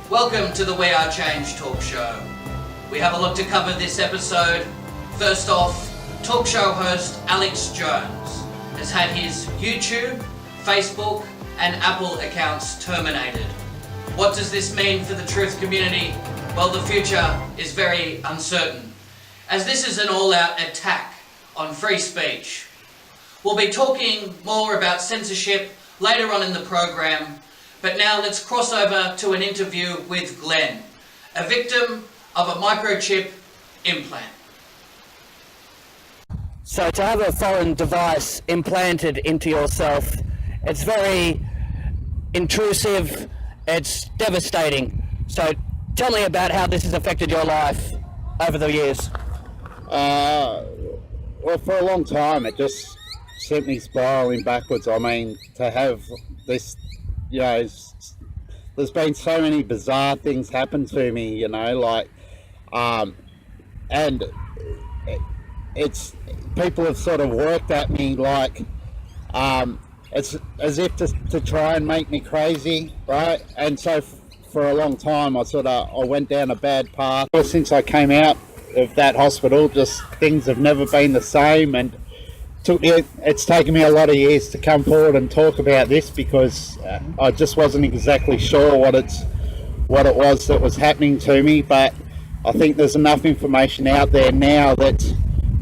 Welcome to the We Are Change talk show. We have a lot to cover this episode. First off, talk show host Alex Jones has had his YouTube, Facebook and Apple accounts terminated. What does this mean for the truth community? Well, the future is very uncertain, as this is an all-out attack on free speech. We'll be talking more about censorship later on in the program, but now let's cross over to an interview with Glen, a victim of a microchip implant. So to have a foreign device implanted into yourself, it's very intrusive, it's devastating. So tell me about how this has affected your life over the years. Well, for a long time it just sent me spiraling backwards. I mean, to have this, you know, there's been so many bizarre things happen to me, you know, like, and it's, people have sort of worked at me like, it's as if to try and make me crazy, right? And so for a long time I went down a bad path. Ever since I came out of that hospital, just things have never been the same, and it's taken me a lot of years to come forward and talk about this because I just wasn't exactly sure what it was that was happening to me. But I think there's enough information out there now that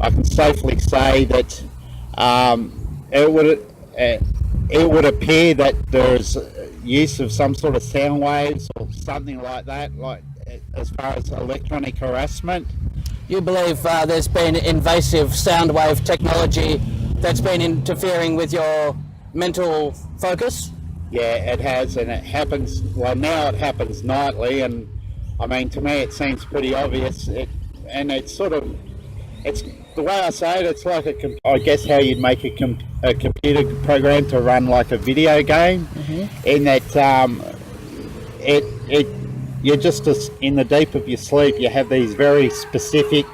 I can safely say that it would appear that there's use of some sort of sound waves or something like that, like as far as electronic harassment. You believe there's been invasive sound wave technology that's been interfering with your mental focus? Yeah, it has, and it happens, well, now it happens nightly, and I mean, to me it seems pretty obvious, it's the way I say it, it's like I guess how you'd make a computer program to run like a video game, in that you're just in the deep of your sleep. You have these very specific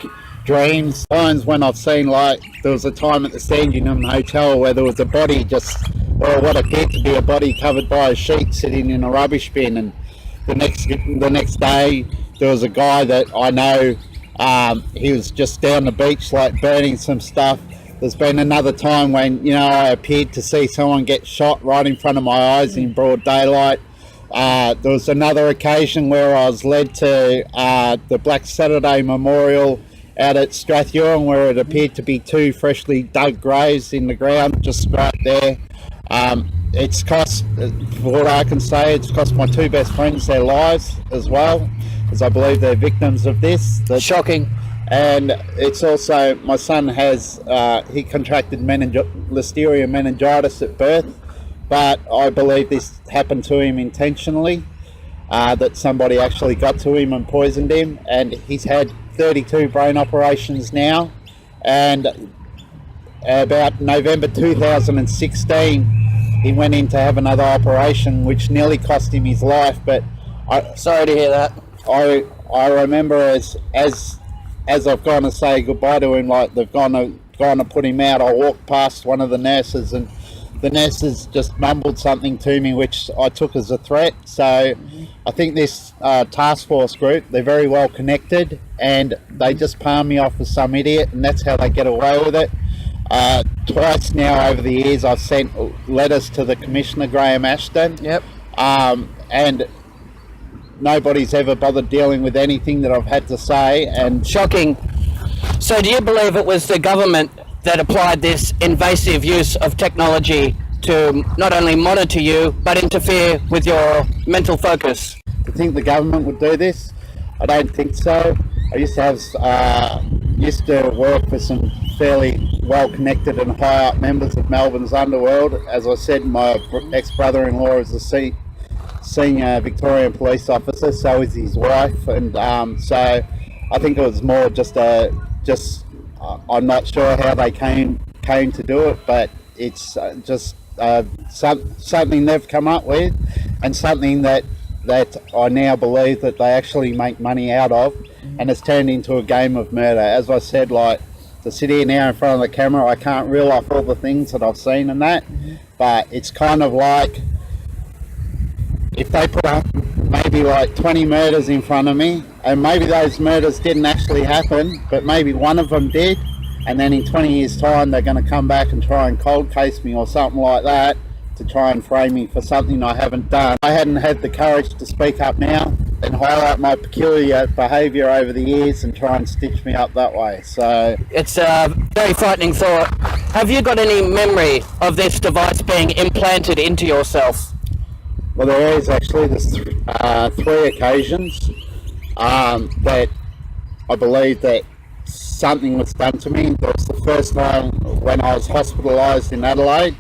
dreams. Times when I've seen, like, there was a time at the Sandringham Hotel where there was a body or what appeared to be a body covered by a sheet sitting in a rubbish bin, and the next day there was a guy that I know. He was just down the beach, like, burning some stuff. There's been another time when, you know, I appeared to see someone get shot right in front of my eyes in broad daylight. There was another occasion where I was led to the Black Saturday Memorial out at Strathurn, where it appeared to be two freshly dug graves in the ground just right there. It's cost, for what I can say, it's cost my two best friends their lives as well, as I believe they're victims of this. Shocking. And it's also, my son he contracted Listeria meningitis at birth, but I believe this happened to him intentionally, that somebody actually got to him and poisoned him, and he's had 32 brain operations now. And about November 2016, he went in to have another operation, which nearly cost him his life. But sorry to hear that. I remember as I've gone to say goodbye to him, like they've gone to put him out, I walked past one of the nurses, and the nurses just mumbled something to me which I took as a threat. So I think this task force group, they're very well connected, and they just palm me off as some idiot, and that's how they get away with it. Twice now over the years I've sent letters to the Commissioner, Graham Ashton. Yep. And nobody's ever bothered dealing with anything that I've had to say. And shocking. So do you believe it was the government that applied this invasive use of technology to not only monitor you but interfere with your mental focus? Do you think the government would do this? I don't think so. I used to work for some fairly well-connected and high-up members of Melbourne's underworld. As I said, my ex-brother-in-law is a senior Victorian police officer, so is his wife, and so I think it was more I'm not sure how they came to do it, but it's just something they've come up with, and something that I now believe that they actually make money out of, and it's turned into a game of murder. As I said, like, to sit here now in front of the camera, I can't reel off all the things that I've seen and that, but it's kind of like if they put maybe like 20 murders in front of me, and maybe those murders didn't actually happen, but maybe one of them did, and then in 20 years time they're going to come back and try and cold case me or something like that to try and frame me for something I haven't done. I hadn't had the courage to speak up now and highlight my peculiar behaviour over the years and try and stitch me up that way. So It's a very frightening thought. Have you got any memory of this device being implanted into yourself? well, there is actually three occasions that I believe that something was done to me. There was the first time when I was hospitalised in Adelaide.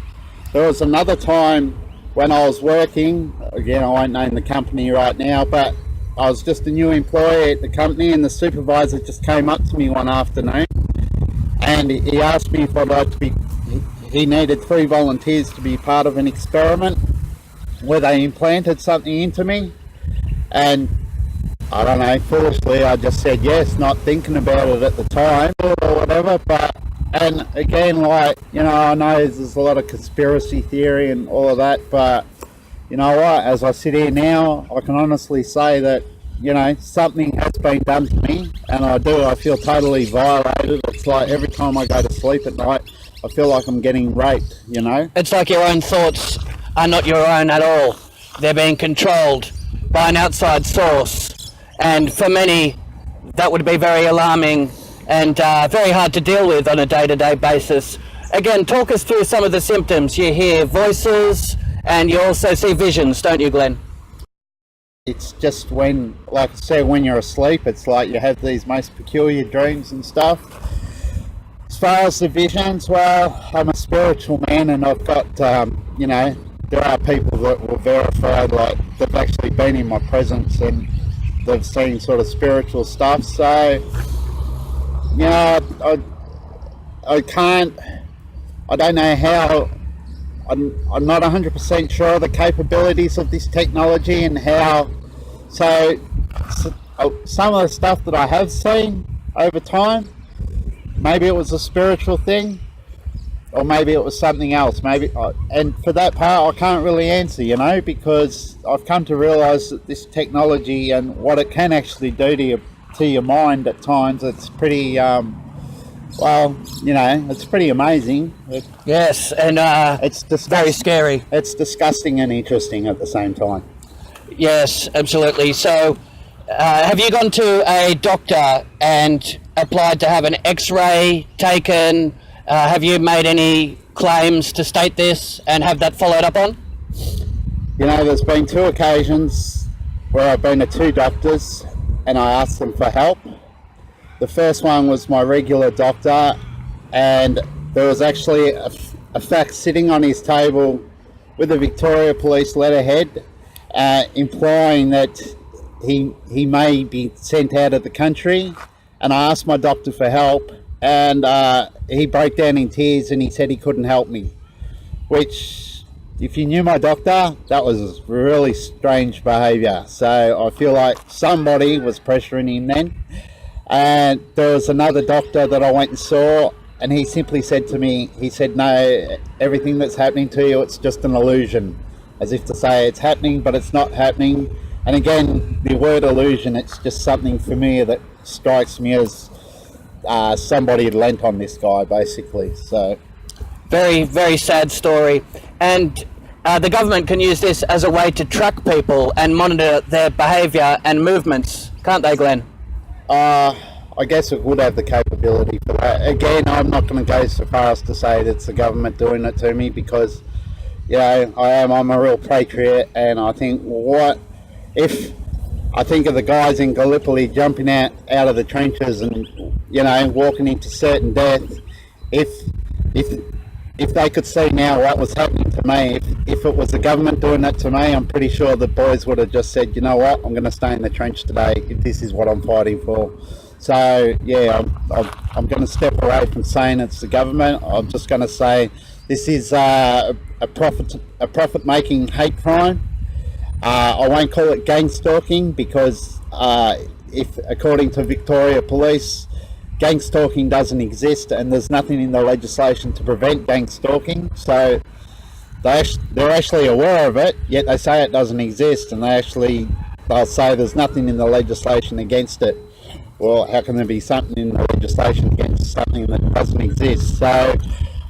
There was another time when I was working, again I won't name the company right now, but I was just a new employee at the company, and the supervisor just came up to me one afternoon and he asked me if I'd like to be, he needed 3 volunteers to be part of an experiment where they implanted something into me, and I don't know, foolishly I just said yes, not thinking about it at the time or whatever. But, and again, like, you know, I know there's a lot of conspiracy theory and all of that, but you know what, as I sit here now, I can honestly say that, you know, something has been done to me, and I feel totally violated. It's like every time I go to sleep at night, I feel like I'm getting raped, you know? It's like your own thoughts are not your own at all. They're being controlled by an outside source. And for many, that would be very alarming and very hard to deal with on a day-to-day basis. Again, talk us through some of the symptoms. You hear voices and you also see visions, don't you, Glenn? It's just when, like I said, when you're asleep, it's like you have these most peculiar dreams and stuff. As far as the visions, well, I'm a spiritual man, and I've got, you know, there are people that will verify, like, they've actually been in my presence and they've seen sort of spiritual stuff. So, you know, I don't know how, I'm not 100% sure of the capabilities of this technology and how, so some of the stuff that I have seen over time, maybe it was a spiritual thing, or maybe it was something else. Maybe, and for that part, I can't really answer, you know, because I've come to realise that this technology and what it can actually do to your mind at times, it's pretty, well, you know, it's pretty amazing. Yes, and It's very scary. It's disgusting and interesting at the same time. Yes, absolutely. So, have you gone to a doctor and applied to have an X-ray taken? Have you made any claims to state this and have that followed up on? You know, there's been 2 occasions where I've been to 2 doctors and I asked them for help. The first one was my regular doctor, and there was actually a fax sitting on his table with a Victoria Police letterhead implying that he may be sent out of the country, and I asked my doctor for help, and he broke down in tears and he said he couldn't help me, which, if you knew my doctor, that was really strange behaviour. So I feel like somebody was pressuring him then. And there was another doctor that I went and saw, and he simply said to me, he said, no, everything that's happening to you, it's just an illusion, as if to say it's happening but it's not happening. And again, the word illusion, it's just something familiar that strikes me as somebody had lent on this guy, basically. So Very, very sad story. And the government can use this as a way to track people and monitor their behaviour and movements, can't they, Glenn? I guess it would have the capability for that. Again, I'm not going to go so far as to say that it's the government doing it to me, because, you know, I'm a real patriot, and I think, what if I think of the guys in Gallipoli jumping out of the trenches and, you know, walking into certain death. If they could see now what was happening to me, if it was the government doing that to me, I'm pretty sure the boys would have just said, you know what, I'm going to stay in the trench today if this is what I'm fighting for. So yeah, I'm going to step away from saying it's the government. I'm just going to say this is a profit-making hate crime. I won't call it gang stalking, because if, according to Victoria Police, gang stalking doesn't exist, and there's nothing in the legislation to prevent gang stalking. So they're actually aware of it, yet they say it doesn't exist, and they they'll say there's nothing in the legislation against it. Well, how can there be something in the legislation against something that doesn't exist? So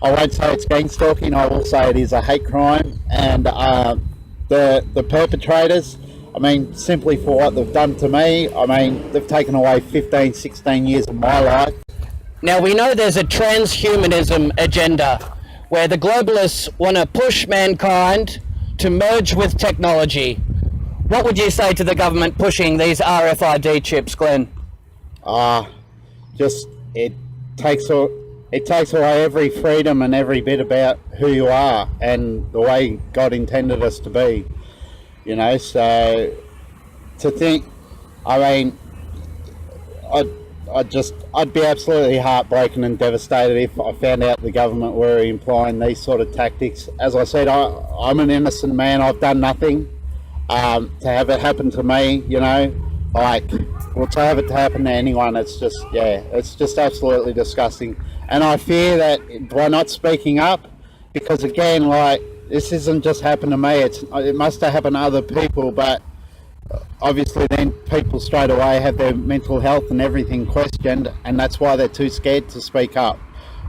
I won't say it's gang stalking, I will say it is a hate crime, and the perpetrators, I mean, simply for what they've done to me, I mean, they've taken away 15, 16 years of my life. Now, we know there's a transhumanism agenda where the globalists want to push mankind to merge with technology. What would you say to the government pushing these RFID chips, Glen? Just it takes away every freedom and every bit about who you are and the way God intended us to be, you know. So to think, I mean, I'd be absolutely heartbroken and devastated if I found out the government were employing these sort of tactics. As I said, I'm an innocent man. I've done nothing. To have it happen to me, you know, like, well, to have it happen to anyone, it's just, yeah, it's just absolutely disgusting. And I fear that by not speaking up, because again, like, this isn't just happened to me, it must have happened to other people, but obviously then people straight away have their mental health and everything questioned, and that's why they're too scared to speak up.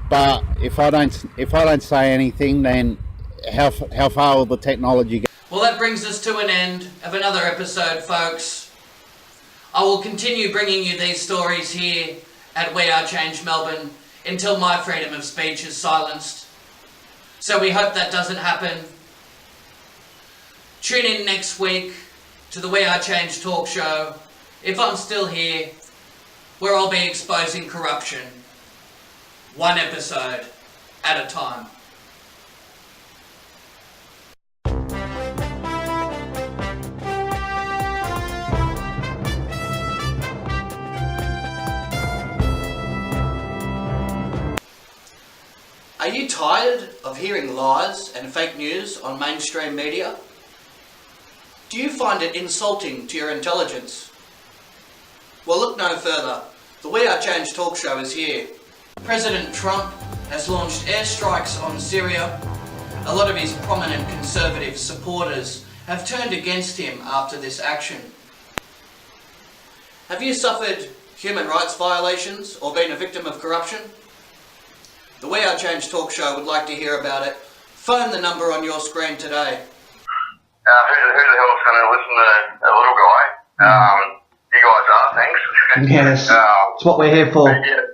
But if I don't say anything, then how far will the technology go? Well, that brings us to an end of another episode, folks. I will continue bringing you these stories here at We Are Change Melbourne until my freedom of speech is silenced. So we hope that doesn't happen. Tune in next week to the We Are Change talk show, if I'm still here, where I'll be exposing corruption, one episode at a time. Are you tired of hearing lies and fake news on mainstream media? Do you find it insulting to your intelligence? Well, look no further. The We Are Change talk show is here. President Trump has launched airstrikes on Syria. A lot of his prominent conservative supporters have turned against him after this action. Have you suffered human rights violations or been a victim of corruption? The We Are Change talk show would like to hear about it. Phone the number on your screen today. Who the hell's going to listen to a little guy? You guys are, thanks. Yes, it's what we're here for. Yeah.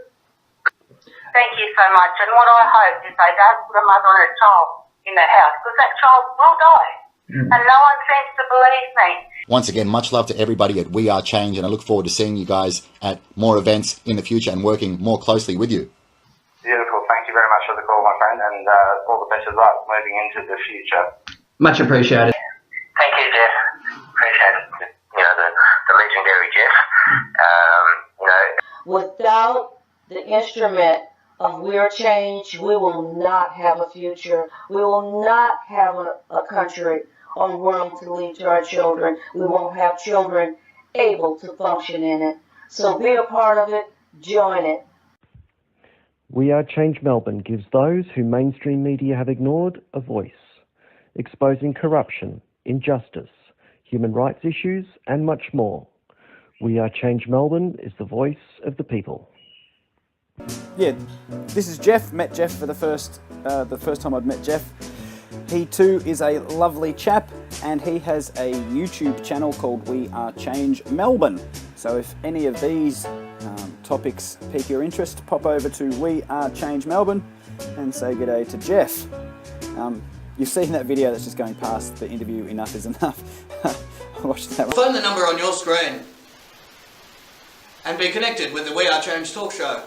Thank you so much. And what I hope is they don't put a mother and a child in that house, because that child will die. And no one seems to believe me. Once again, much love to everybody at We Are Change, and I look forward to seeing you guys at more events in the future and working more closely with you. Beautiful. Thank you very much for the call, my friend, and all the best of luck moving into the future. Much appreciated. Thank you, Jeff. Appreciate it. You know, the legendary Jeff. You know. Without the instrument of We Are Change, we will not have a future. We will not have a country or world to leave to our children. We won't have children able to function in it. So be a part of it. Join it. We Are Change Melbourne gives those who mainstream media have ignored a voice, exposing corruption, injustice, human rights issues, and much more. We Are Change Melbourne is the voice of the people. Yeah, this is Jeff. Met Jeff for the first time I'd met Jeff. He too is a lovely chap, and he has a YouTube channel called We Are Change Melbourne. So if any of these topics pique your interest, pop over to We Are Change Melbourne and say good day to Jeff. You've seen that video that's just going past the interview, Enough is Enough. I watched that one. Phone the number on your screen and be connected with the We Are Change talk show.